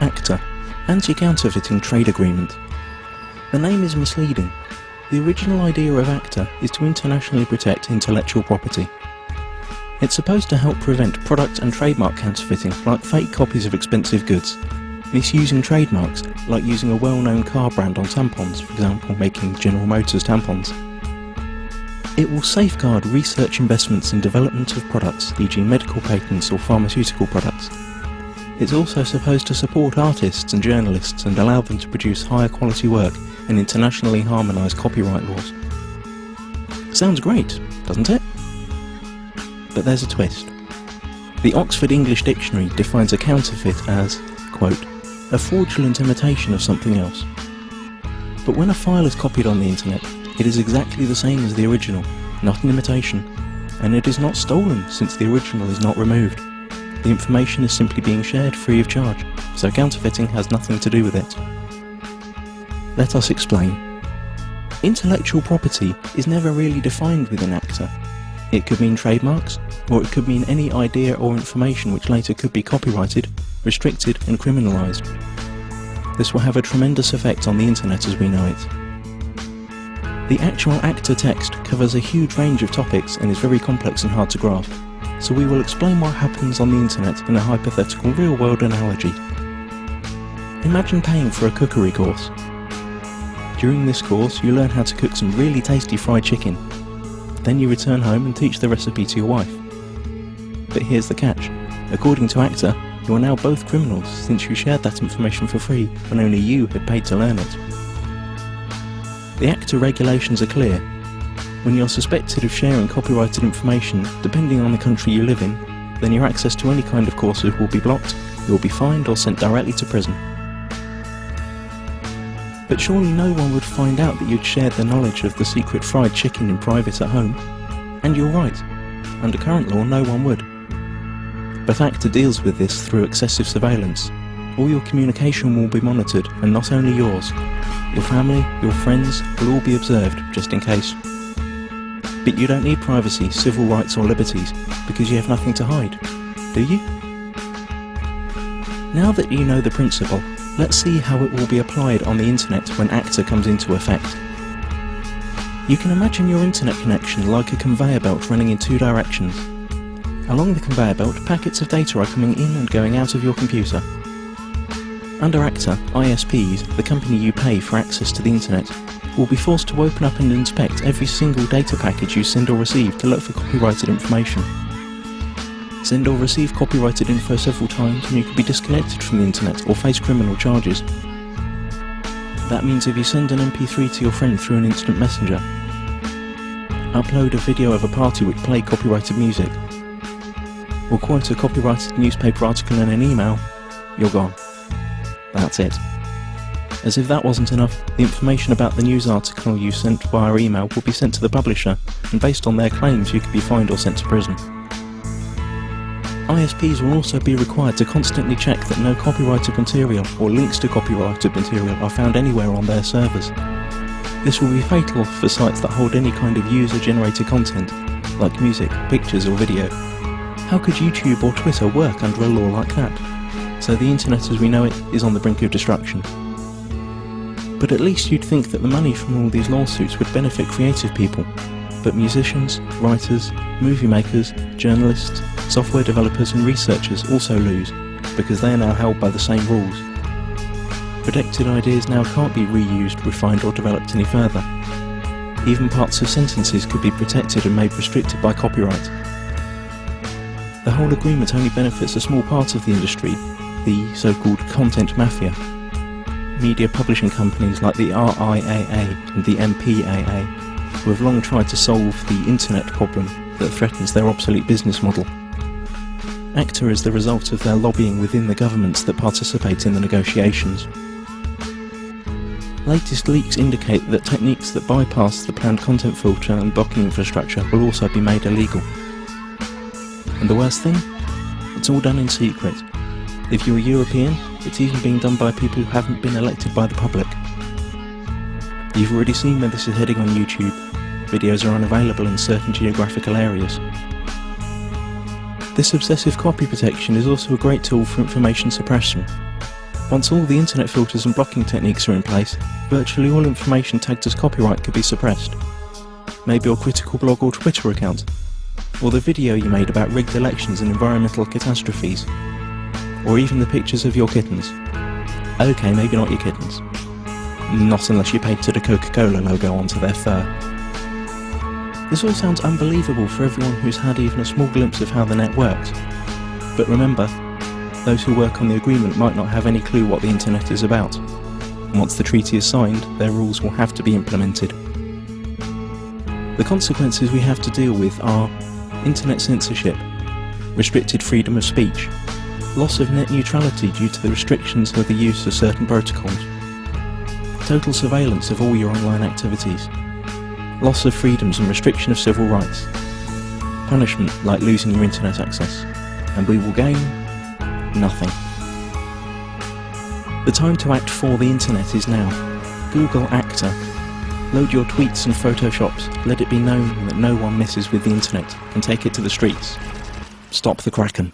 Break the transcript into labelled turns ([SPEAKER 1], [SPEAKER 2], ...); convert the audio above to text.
[SPEAKER 1] ACTA, Anti-Counterfeiting Trade Agreement. The name is misleading. The original idea of ACTA is to internationally protect intellectual property. It's supposed to help prevent product and trademark counterfeiting, like fake copies of expensive goods, misusing trademarks, like using a well-known car brand on tampons, for example making General Motors tampons. It will safeguard research investments in development of products, e.g. medical patents or pharmaceutical products. It's also supposed to support artists and journalists and allow them to produce higher quality work and internationally harmonise copyright laws. Sounds great, doesn't it? But there's a twist. The Oxford English Dictionary defines a counterfeit as, quote, a fraudulent imitation of something else. But when a file is copied on the internet, it is exactly the same as the original, not an imitation, and it is not stolen since the original is not removed. The information is simply being shared free of charge, so counterfeiting has nothing to do with it. Let us explain. Intellectual property is never really defined within ACTA. It could mean trademarks, or it could mean any idea or information which later could be copyrighted, restricted and criminalised. This will have a tremendous effect on the internet as we know it. The actual ACTA text covers a huge range of topics and is very complex and hard to grasp, so we will explain what happens on the internet in a hypothetical real-world analogy. Imagine paying for a cookery course. During this course you learn how to cook some really tasty fried chicken. Then you return home and teach the recipe to your wife. But here's the catch. According to ACTA, you are now both criminals since you shared that information for free when only you had paid to learn it. The ACTA regulations are clear. When you're suspected of sharing copyrighted information, depending on the country you live in, then your access to any kind of courses will be blocked, you will be fined or sent directly to prison. But surely no one would find out that you'd shared the knowledge of the secret fried chicken in private at home. And you're right. Under current law, no one would. But ACTA deals with this through excessive surveillance. All your communication will be monitored, and not only yours. Your family, your friends will all be observed, just in case. But you don't need privacy, civil rights or liberties, because you have nothing to hide, do you? Now that you know the principle, let's see how it will be applied on the internet when ACTA comes into effect. You can imagine your internet connection like a conveyor belt running in two directions. Along the conveyor belt, packets of data are coming in and going out of your computer. Under ACTA, ISPs, the company you pay for access to the internet, will be forced to open up and inspect every single data package you send or receive to look for copyrighted information. Send or receive copyrighted info several times and you could be disconnected from the internet or face criminal charges. That means if you send an MP3 to your friend through an instant messenger, upload a video of a party which played copyrighted music, or quote a copyrighted newspaper article in an email, you're gone. That's it. As if that wasn't enough, the information about the news article you sent via email will be sent to the publisher, and based on their claims you could be fined or sent to prison. ISPs will also be required to constantly check that no copyrighted material or links to copyrighted material are found anywhere on their servers. This will be fatal for sites that hold any kind of user-generated content, like music, pictures or video. How could YouTube or Twitter work under a law like that? So the internet as we know it is on the brink of destruction. But at least you'd think that the money from all these lawsuits would benefit creative people. But musicians, writers, movie makers, journalists, software developers and researchers also lose, because they are now held by the same rules. Protected ideas now can't be reused, refined or developed any further. Even parts of sentences could be protected and made restricted by copyright. The whole agreement only benefits a small part of the industry, the so-called content mafia. Media publishing companies like the RIAA and the MPAA, who have long tried to solve the internet problem that threatens their obsolete business model. ACTA is the result of their lobbying within the governments that participate in the negotiations. Latest leaks indicate that techniques that bypass the planned content filter and blocking infrastructure will also be made illegal. And the worst thing? It's all done in secret. If you're European, it's even being done by people who haven't been elected by the public. You've already seen where this is heading on YouTube. Videos are unavailable in certain geographical areas. This obsessive copy protection is also a great tool for information suppression. Once all the internet filters and blocking techniques are in place, virtually all information tagged as copyright could be suppressed. Maybe your critical blog or Twitter account, or the video you made about rigged elections and environmental catastrophes, or even the pictures of your kittens. Okay, maybe not your kittens. Not unless you painted a Coca-Cola logo onto their fur. This all sounds unbelievable for everyone who's had even a small glimpse of how the net works. But remember, those who work on the agreement might not have any clue what the internet is about. Once the treaty is signed, their rules will have to be implemented. The consequences we have to deal with are internet censorship, restricted freedom of speech, loss of net neutrality due to the restrictions of the use of certain protocols, total surveillance of all your online activities, loss of freedoms and restriction of civil rights, punishment like losing your internet access, and we will gain nothing. The time to act for the internet is now. Google ACTA. Load your tweets and photoshops, let it be known that no one messes with the internet, and take it to the streets. Stop the Kraken.